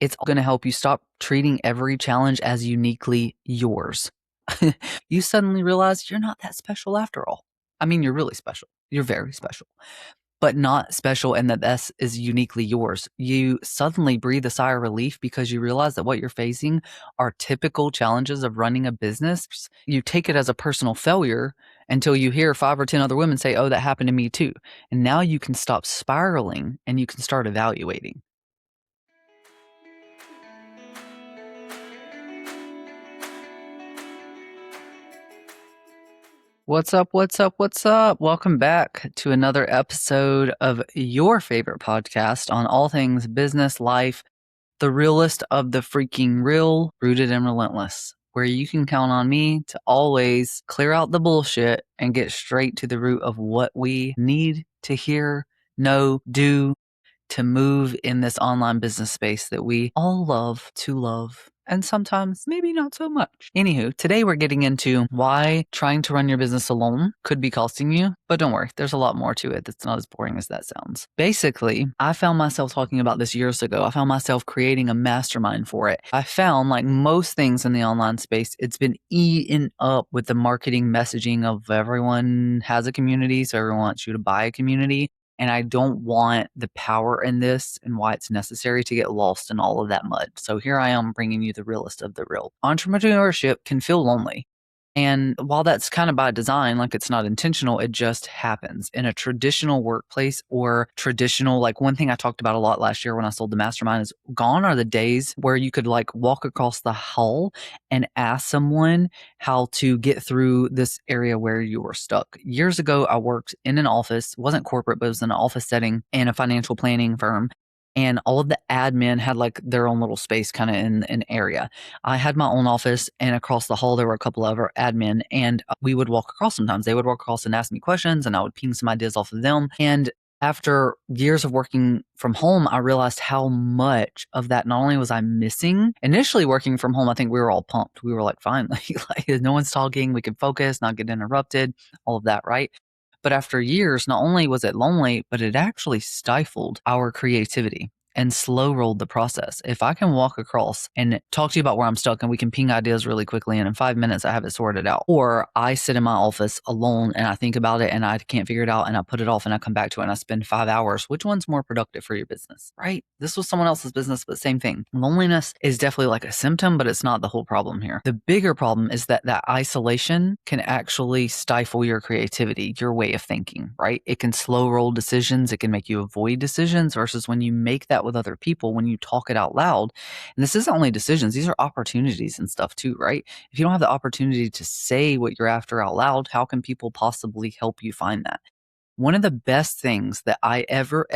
It's going to help you stop treating every challenge as uniquely yours. You suddenly realize you're not that special after all. I mean, you're really special. You're very special, but not special and that this is uniquely yours. You suddenly breathe a sigh of relief because you realize that what you're facing are typical challenges of running a business. You take it as a personal failure until you hear 5 or 10 other women say, oh, that happened to me too. And now you can stop spiraling and you can start evaluating. What's up? What's up? What's up? Welcome back to another episode of your favorite podcast on all things business, life, the realest of the freaking real, rooted and relentless, where you can count on me to always clear out the bullshit and get straight to the root of what we need to hear, know, do to move in this online business space that we all love to love. And sometimes maybe not so much. Anywho, today we're getting into why trying to run your business alone could be costing you. But don't worry, there's a lot more to it that's not as boring as that sounds. Basically, I found myself talking about this years ago. I found myself creating a mastermind for it. I found, like most things in the online space, it's been eaten up with the marketing messaging of everyone has a community, so everyone wants you to buy a community. And I don't want the power in this and why it's necessary to get lost in all of that mud. So here I am bringing you the realest of the real. Entrepreneurship can feel lonely. And while that's kind of by design, like it's not intentional, it just happens in a traditional workplace or traditional, like one thing I talked about a lot last year when I sold the mastermind is gone are the days where you could like walk across the hall and ask someone how to get through this area where you were stuck. Years ago, I worked in an office, wasn't corporate, but it was in an office setting in a financial planning firm. And all of the admin had like their own little space kind of in an area. I had my own office, and across the hall, there were a couple of other admin, and we would walk across sometimes. They would walk across and ask me questions, and I would ping some ideas off of them. And after years of working from home, I realized how much of that not only was I missing. Initially working from home, I think we were all pumped. We were like, finally, like no one's talking, we can focus, not get interrupted, all of that, right? But after years, not only was it lonely, but it actually stifled our creativity and slow rolled the process. If I can walk across and talk to you about where I'm stuck and we can ping ideas really quickly and in 5 minutes I have it sorted out, or I sit in my office alone and I think about it and I can't figure it out and I put it off and I come back to it and I spend 5 hours, which one's more productive for your business, right? This was someone else's business, but same thing. Loneliness is definitely like a symptom, but it's not the whole problem here. The bigger problem is that isolation can actually stifle your creativity, your way of thinking, right? It can slow roll decisions. It can make you avoid decisions versus when you make that with other people, when you talk it out loud. And this isn't only decisions, these are opportunities and stuff too, right? If you don't have the opportunity to say what you're after out loud, how can people possibly help you find that? One of the best things that I ever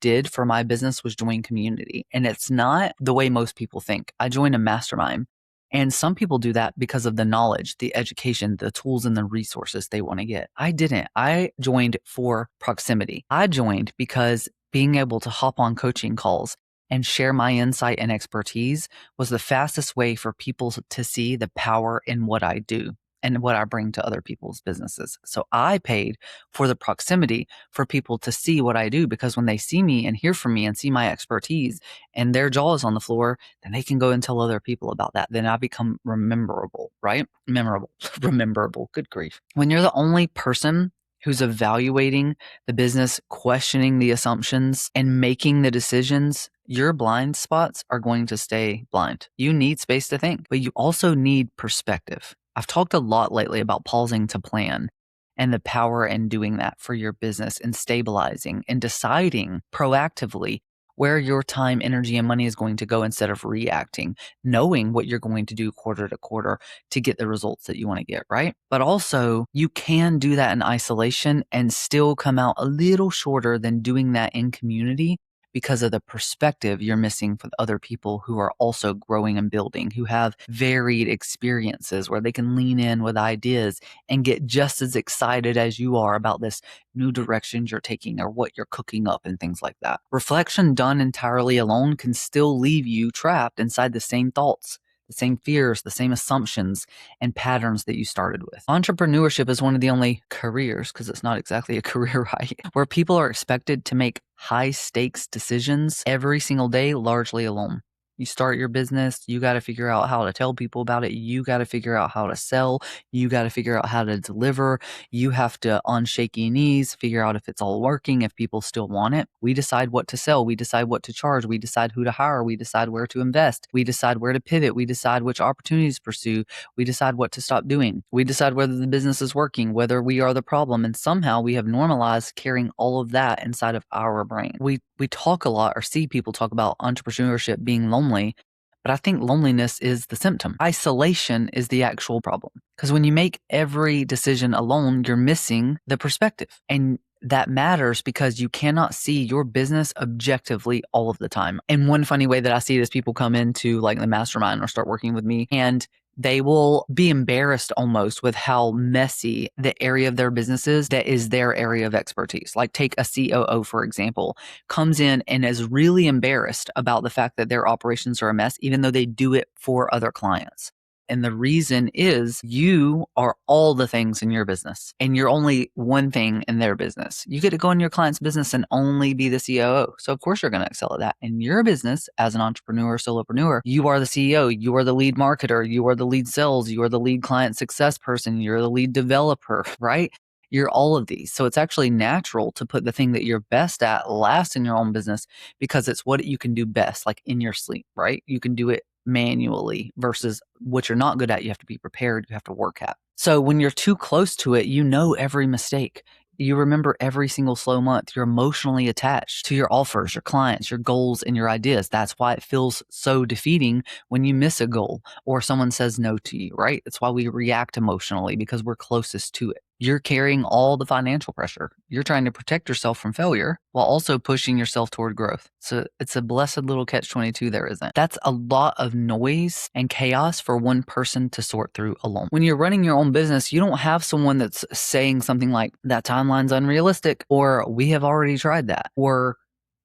did for my business was join community. And it's not the way most people think. I joined a mastermind. And some people do that because of the knowledge, the education, the tools, and the resources they want to get. I didn't. I joined for proximity. I joined because being able to hop on coaching calls and share my insight and expertise was the fastest way for people to see the power in what I do and what I bring to other people's businesses. So I paid for the proximity for people to see what I do, because when they see me and hear from me and see my expertise and their jaw is on the floor, then they can go and tell other people about that. Then I become rememberable, right? Memorable, rememberable. Good grief. When you're the only person who's evaluating the business, questioning the assumptions, and making the decisions, your blind spots are going to stay blind. You need space to think, but you also need perspective. I've talked a lot lately about pausing to plan and the power in doing that for your business and stabilizing and deciding proactively where your time, energy, and money is going to go instead of reacting, knowing what you're going to do quarter to quarter to get the results that you want to get, right? But also, you can do that in isolation and still come out a little shorter than doing that in community because of the perspective you're missing for the other people who are also growing and building, who have varied experiences where they can lean in with ideas and get just as excited as you are about this new directions you're taking or what you're cooking up and things like that. Reflection done entirely alone can still leave you trapped inside the same thoughts, the same fears, the same assumptions and patterns that you started with. Entrepreneurship is one of the only careers, because it's not exactly a career, right, where people are expected to make high stakes decisions every single day, largely alone. You start your business, you got to figure out how to tell people about it. You got to figure out how to sell. You got to figure out how to deliver. You have to, on shaky knees, figure out if it's all working, if people still want it. We decide what to sell. We decide what to charge. We decide who to hire. We decide where to invest. We decide where to pivot. We decide which opportunities to pursue. We decide what to stop doing. We decide whether the business is working, whether we are the problem. And somehow we have normalized carrying all of that inside of our brain. We talk a lot, or see people talk about entrepreneurship being lonely, but I think loneliness is the symptom. Isolation is the actual problem. Because when you make every decision alone, you're missing the perspective. And that matters because you cannot see your business objectively all of the time. And one funny way that I see it is people come into like the mastermind or start working with me, and they will be embarrassed almost with how messy the area of their business is that is their area of expertise. Like take a COO, for example, comes in and is really embarrassed about the fact that their operations are a mess, even though they do it for other clients. And the reason is you are all the things in your business and you're only one thing in their business. You get to go in your client's business and only be the COO. So of course you're going to excel at that. In your business as an entrepreneur, solopreneur, you are the CEO, you are the lead marketer, you are the lead sales, you are the lead client success person, you're the lead developer, right? You're all of these. So it's actually natural to put the thing that you're best at last in your own business because it's what you can do best, like in your sleep, right? You can do it manually versus what you're not good at. You have to be prepared. You have to work at. So when you're too close to it, you know every mistake. You remember every single slow month. You're emotionally attached to your offers, your clients, your goals, and your ideas. That's why it feels so defeating when you miss a goal or someone says no to you, right? That's why we react emotionally, because we're closest to it. You're carrying all the financial pressure. You're trying to protect yourself from failure while also pushing yourself toward growth. So it's a blessed little catch-22 there, isn't it? That's a lot of noise and chaos for one person to sort through alone. When you're running your own business, you don't have someone that's saying something like, that timeline's unrealistic, or we have already tried that, or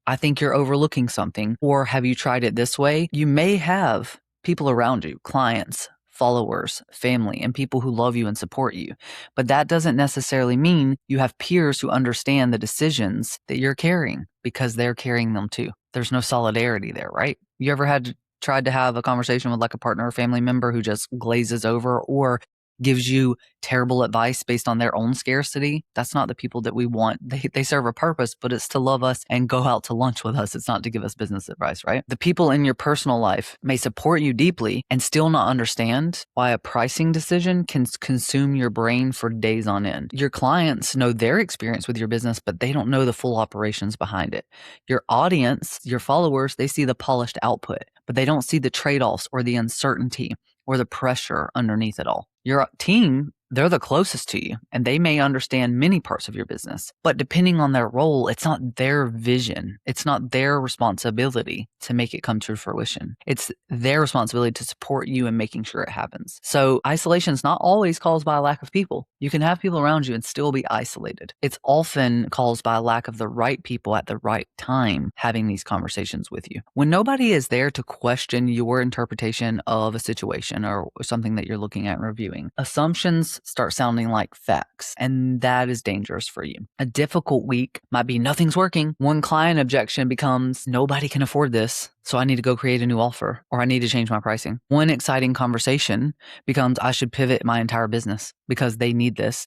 I think you're overlooking something, or have you tried it this way? You may have people around you, clients, followers, family, and people who love you and support you. But that doesn't necessarily mean you have peers who understand the decisions that you're carrying because they're carrying them too. There's no solidarity there, right? You ever tried to have a conversation with like a partner or family member who just glazes over or gives you terrible advice based on their own scarcity? That's not the people that we want. They serve a purpose, but it's to love us and go out to lunch with us. It's not to give us business advice, right? The people in your personal life may support you deeply and still not understand why a pricing decision can consume your brain for days on end. Your clients know their experience with your business, but they don't know the full operations behind it. Your audience, your followers, they see the polished output, but they don't see the trade-offs or the uncertainty or the pressure underneath it all. Your team, they're the closest to you, and they may understand many parts of your business. But depending on their role, it's not their vision. It's not their responsibility to make it come to fruition. It's their responsibility to support you in making sure it happens. So isolation is not always caused by a lack of people. You can have people around you and still be isolated. It's often caused by a lack of the right people at the right time having these conversations with you. When nobody is there to question your interpretation of a situation or something that you're looking at and reviewing, assumptions start sounding like facts, and that is dangerous for you. A difficult week might be nothing's working. One client objection becomes nobody can afford this, so I need to go create a new offer, or I need to change my pricing. One exciting conversation becomes I should pivot my entire business because they need this.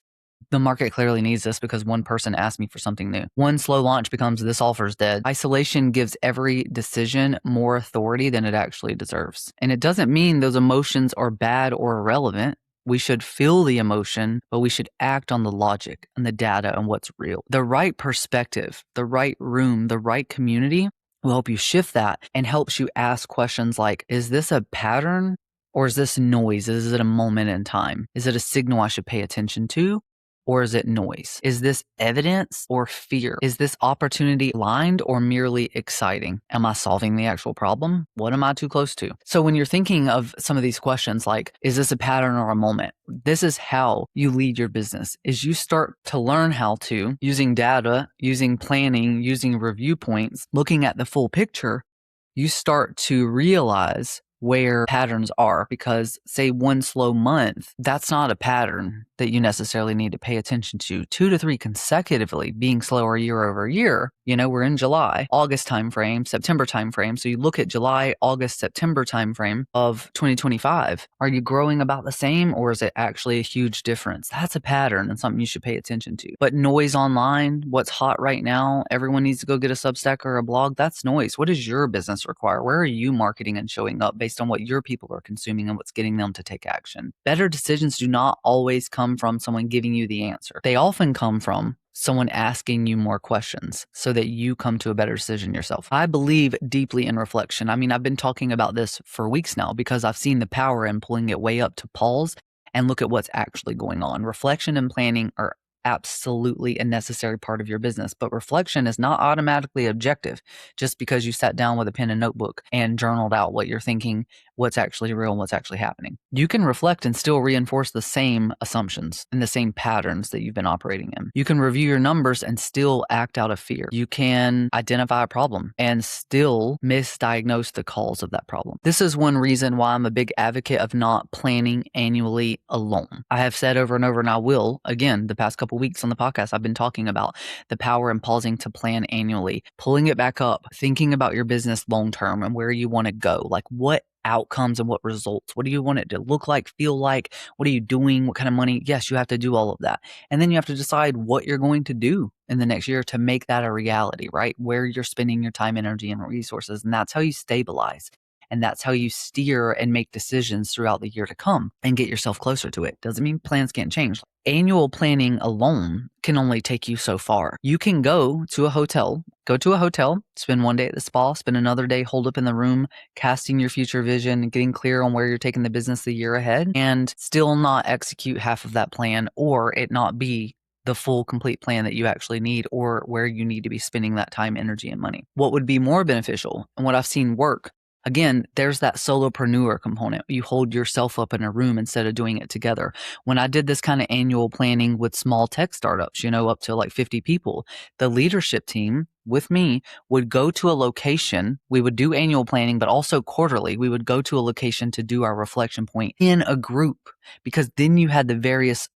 The market clearly needs this because one person asked me for something new. One slow launch becomes this offer's dead. Isolation gives every decision more authority than it actually deserves. And it doesn't mean those emotions are bad or irrelevant. We should feel the emotion, but we should act on the logic and the data and what's real. The right perspective, the right room, the right community will help you shift that and helps you ask questions like, is this a pattern or is this noise? Is it a moment in time? Is it a signal I should pay attention to? Or is it noise? Is this evidence or fear? Is this opportunity aligned or merely exciting? Am I solving the actual problem? What am I too close to? So when you're thinking of some of these questions like, is this a pattern or a moment? This is how you lead your business, is you start to learn how to, using data, using planning, using review points, looking at the full picture, you start to realize where patterns are, because say one slow month, that's not a pattern that you necessarily need to pay attention to. 2 to 3 consecutively being slower year over year, we're in July, August timeframe, September timeframe. So you look at July, August, September timeframe of 2025. Are you growing about the same, or is it actually a huge difference? That's a pattern and something you should pay attention to. But noise online, what's hot right now, everyone needs to go get a Substack or a blog. That's noise. What does your business require? Where are you marketing and showing up based on what your people are consuming and what's getting them to take action? Better decisions do not always come from someone giving you the answer. They often come from someone asking you more questions so that you come to a better decision yourself. I believe deeply in reflection. I mean, I've been talking about this for weeks now because I've seen the power in pulling it way up to pause and look at what's actually going on. Reflection and planning are absolutely a necessary part of your business, but reflection is not automatically objective. Just because you sat down with a pen and notebook and journaled out what you're thinking, what's actually real and what's actually happening. You can reflect and still reinforce the same assumptions and the same patterns that you've been operating in. You can review your numbers and still act out of fear. You can identify a problem and still misdiagnose the cause of that problem. This is one reason why I'm a big advocate of not planning annually alone. I have said over and over, and I will again, the past couple weeks on the podcast, I've been talking about the power in pausing to plan annually, pulling it back up, thinking about your business long term and where you want to go. Like, what outcomes and what results? What do you want it to look like, feel like? What are you doing? What kind of money? Yes, you have to do all of that. And then you have to decide what you're going to do in the next year to make that a reality, right? Where you're spending your time, energy, and resources. And that's how you stabilize. And that's how you steer and make decisions throughout the year to come and get yourself closer to it. Doesn't mean plans can't change. Annual planning alone can only take you so far. You can go to a hotel, spend one day at the spa, spend another day holed up in the room, casting your future vision, getting clear on where you're taking the business the year ahead, and still not execute half of that plan, or it not be the full complete plan that you actually need, or where you need to be spending that time, energy, and money. What would be more beneficial and what I've seen work, again, there's that solopreneur component. You hold yourself up in a room instead of doing it together. When I did this kind of annual planning with small tech startups, up to like 50 people, the leadership team with me would go to a location. We would do annual planning, but also quarterly. We would go to a location to do our reflection point in a group, because then you had the various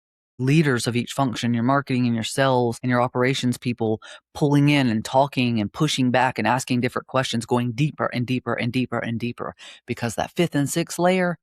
leaders of each function, your marketing and your sales and your operations people, pulling in and talking and pushing back and asking different questions, going deeper and deeper and deeper and deeper, because that fifth and sixth layer,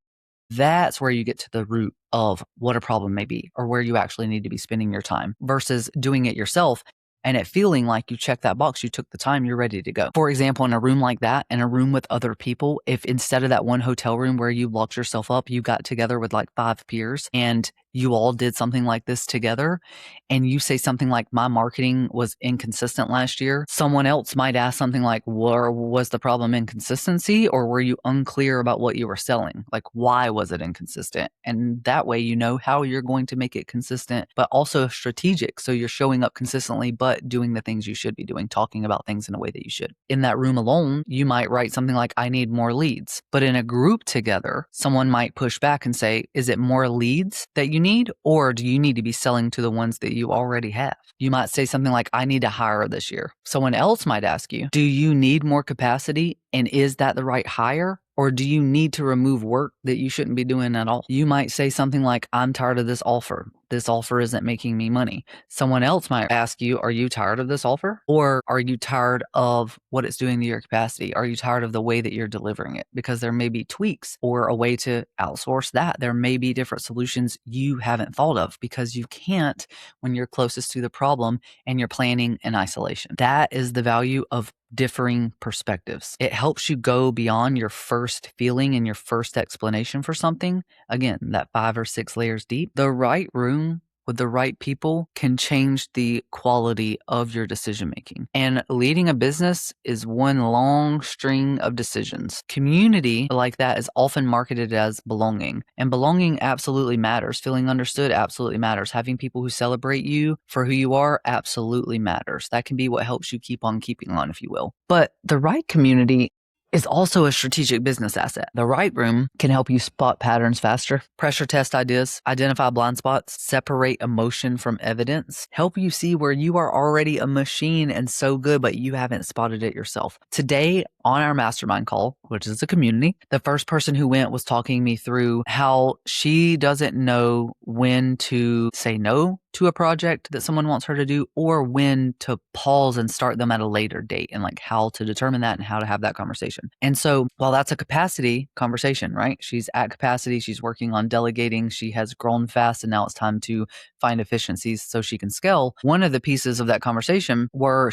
that's where you get to the root of what a problem may be, or where you actually need to be spending your time, versus doing it yourself and it feeling like you checked that box, you took the time, you're ready to go. For example, in a room like that, in a room with other people, if instead of that one hotel room where you locked yourself up, you got together with like 5 peers and you all did something like this together, and you say something like, my marketing was inconsistent last year, someone else might ask something like, was the problem inconsistency, or were you unclear about what you were selling? Like, why was it inconsistent? And that way you know how you're going to make it consistent, but also strategic. So you're showing up consistently, but doing the things you should be doing, talking about things in a way that you should. In that room alone, you might write something like, I need more leads. But in a group together, someone might push back and say, is it more leads that you need, or do you need to be selling to the ones that you already have? You might say something like, I need to hire this year. Someone else might ask you, do you need more capacity, and is that the right hire? Or do you need to remove work that you shouldn't be doing at all? You might say something like, I'm tired of this offer. This offer isn't making me money. Someone else might ask you, are you tired of this offer? Or are you tired of what it's doing to your capacity? Are you tired of the way that you're delivering it? Because there may be tweaks or a way to outsource that. There may be different solutions you haven't thought of, because you can't when you're closest to the problem and you're planning in isolation. That is the value of differing perspectives. It helps you go beyond your first feeling and your first explanation for something. Again, that 5 or 6 layers deep. The right room with the right people can change the quality of your decision making. And leading a business is one long string of decisions. Community like that is often marketed as belonging, and belonging absolutely matters. Feeling understood absolutely matters. Having people who celebrate you for who you are absolutely matters. That can be what helps you keep on keeping on, if you will. But the right community is also a strategic business asset. The right room can help you spot patterns faster, pressure test ideas, identify blind spots, separate emotion from evidence, help you see where you are already a machine and so good, but you haven't spotted it yourself. Today on our mastermind call, which is a community, the first person who went was talking me through how she doesn't know when to say no to a project that someone wants her to do, or when to pause and start them at a later date, and like how to determine that and how to have that conversation. And so while that's a capacity conversation, right? She's at capacity, she's working on delegating, she has grown fast, and now it's time to find efficiencies so she can scale. One of the pieces of that conversation were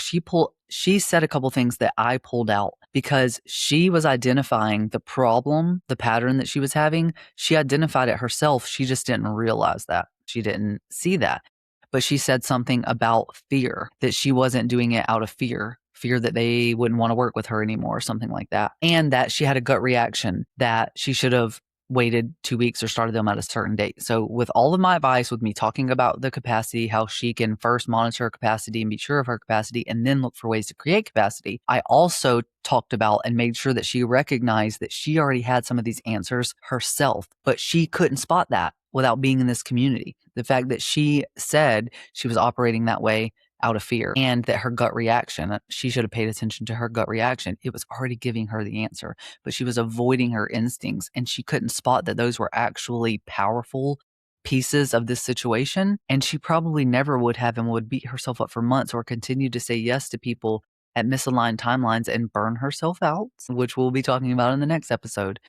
she said a couple things that I pulled out because she was identifying the problem, the pattern that she was having. She identified it herself. She just didn't realize that. She didn't see that. But she said something about fear, that she wasn't doing it out of fear that they wouldn't want to work with her anymore or something like that. And that she had a gut reaction that she should have waited 2 weeks or started them at a certain date. So with all of my advice, with me talking about the capacity, how she can first monitor her capacity and be sure of her capacity and then look for ways to create capacity, I also talked about and made sure that she recognized that she already had some of these answers herself, but she couldn't spot that without being in this community. The fact that she said she was operating that way out of fear, and that her gut reaction, she should have paid attention to her gut reaction. It was already giving her the answer, but she was avoiding her instincts, and she couldn't spot that those were actually powerful pieces of this situation. And she probably never would have, and would beat herself up for months or continue to say yes to people at misaligned timelines and burn herself out, which we'll be talking about in the next episode,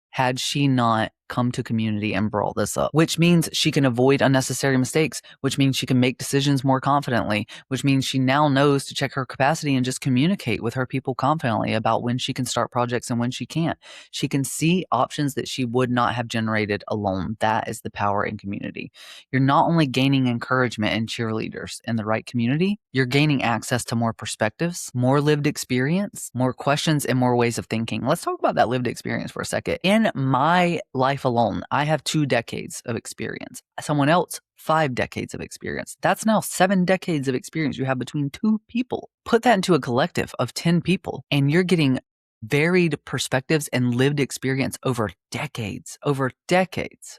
had she not come to community and brought this up, which means she can avoid unnecessary mistakes, which means she can make decisions more confidently, which means she now knows to check her capacity and just communicate with her people confidently about when she can start projects and when she can't. She can see options that she would not have generated alone. That is the power in community. You're not only gaining encouragement and cheerleaders in the right community, you're gaining access to more perspectives, more lived experience, more questions, and more ways of thinking. Let's talk about that lived experience for a second. In my life alone, I have 2 decades of experience. Someone else, 5 decades of experience. That's now 7 decades of experience you have between 2 people. Put that into a collective of 10 people, and you're getting varied perspectives and lived experience over decades,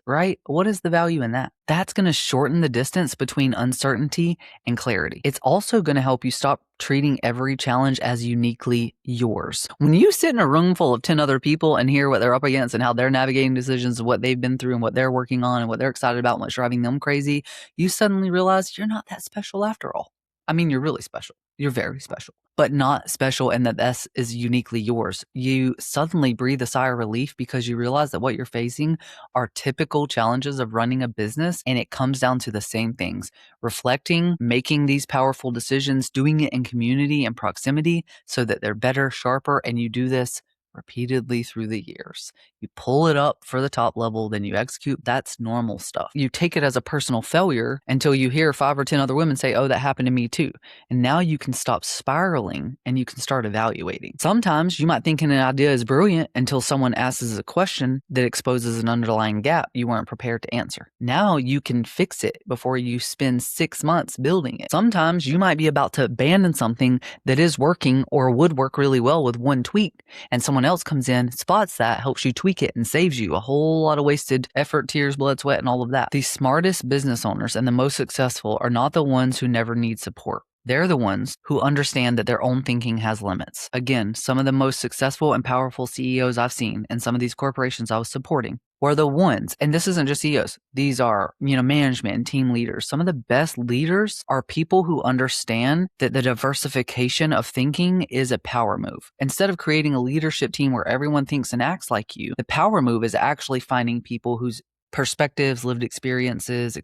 right? What is the value in that? That's going to shorten the distance between uncertainty and clarity. It's also going to help you stop treating every challenge as uniquely yours. When you sit in a room full of 10 other people and hear what they're up against and how they're navigating decisions, what they've been through and what they're working on and what they're excited about and what's driving them crazy, you suddenly realize you're not that special after all. I mean, you're really special. You're very special, but not special, and that this is uniquely yours. You suddenly breathe a sigh of relief because you realize that what you're facing are typical challenges of running a business, and it comes down to the same things: reflecting, making these powerful decisions, doing it in community and proximity so that they're better, sharper, and you do this repeatedly through the years. You pull it up for the top level, then you execute. That's normal stuff. You take it as a personal failure until you hear 5 or 10 other women say, oh, that happened to me too. And now you can stop spiraling and you can start evaluating. Sometimes you might think an idea is brilliant until someone asks a question that exposes an underlying gap you weren't prepared to answer. Now you can fix it before you spend 6 months building it. Sometimes you might be about to abandon something that is working or would work really well with one tweak, and someone else comes in, spots that, helps you tweak it, and saves you a whole lot of wasted effort, tears, blood, sweat, and all of that. The smartest business owners and the most successful are not the ones who never need support. They're the ones who understand that their own thinking has limits. Again, some of the most successful and powerful CEOs I've seen and some of these corporations I was supporting were the ones, and this isn't just CEOs, these are, management and team leaders. Some of the best leaders are people who understand that the diversification of thinking is a power move. Instead of creating a leadership team where everyone thinks and acts like you, the power move is actually finding people whose perspectives, lived experiences,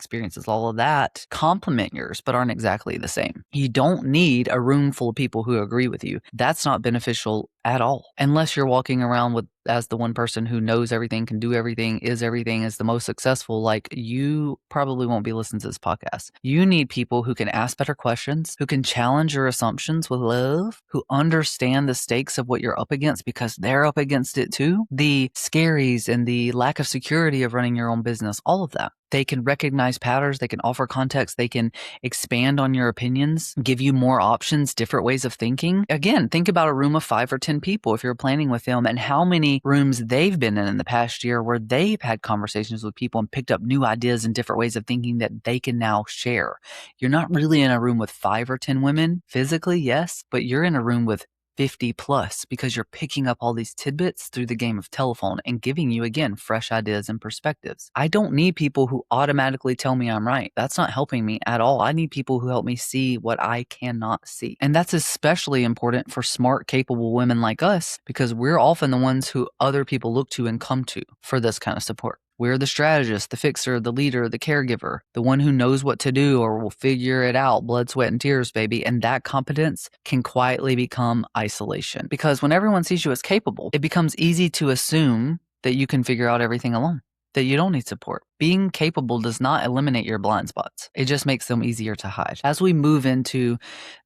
all of that complement yours, but aren't exactly the same. You don't need a room full of people who agree with you. That's not beneficial at all, unless you're walking around as the one person who knows everything, can do everything, is the most successful. Like, you probably won't be listening to this podcast. You need people who can ask better questions, who can challenge your assumptions with love, who understand the stakes of what you're up against because they're up against it too. The scaries and the lack of security of running your own business, all of that. They can recognize patterns. They can offer context. They can expand on your opinions, give you more options, different ways of thinking. Again, think about a room of 5 or 10 people if you're planning with them and how many rooms they've been in the past year where they've had conversations with people and picked up new ideas and different ways of thinking that they can now share. You're not really in a room with 5 or 10 women physically, yes, but you're in a room with 50 plus because you're picking up all these tidbits through the game of telephone and giving you, again, fresh ideas and perspectives. I don't need people who automatically tell me I'm right. That's not helping me at all. I need people who help me see what I cannot see. And that's especially important for smart, capable women like us because we're often the ones who other people look to and come to for this kind of support. We're the strategist, the fixer, the leader, the caregiver, the one who knows what to do or will figure it out, blood, sweat, and tears, baby. And that competence can quietly become isolation because when everyone sees you as capable, it becomes easy to assume that you can figure out everything alone, that you don't need support. Being capable does not eliminate your blind spots. It just makes them easier to hide. As we move into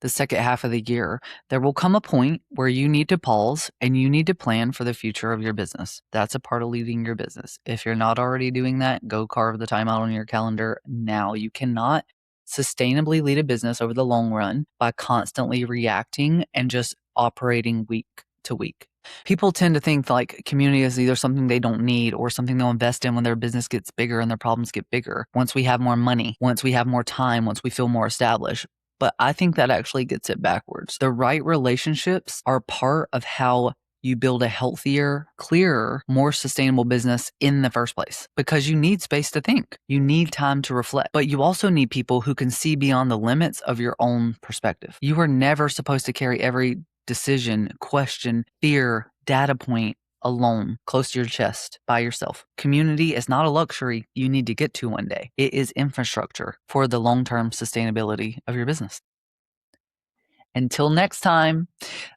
the second half of the year, there will come a point where you need to pause and you need to plan for the future of your business. That's a part of leading your business. If you're not already doing that, go carve the time out on your calendar now. You cannot sustainably lead a business over the long run by constantly reacting and just operating week to week. People tend to think like community is either something they don't need or something they'll invest in when their business gets bigger and their problems get bigger. Once we have more money, once we have more time, once we feel more established. But I think that actually gets it backwards. The right relationships are part of how you build a healthier, clearer, more sustainable business in the first place because you need space to think. You need time to reflect, but you also need people who can see beyond the limits of your own perspective. You are never supposed to carry every decision, question, fear, data point alone, close to your chest, by yourself. Community is not a luxury you need to get to one day. It is infrastructure for the long-term sustainability of your business. Until next time,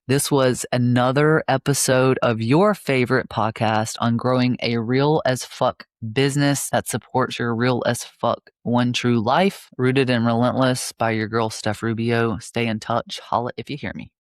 this was another episode of your favorite podcast on growing a real as fuck business that supports your real as fuck one true life. Rooted and Relentless by your girl, Steph Rubio. Stay in touch. Holla if you hear me.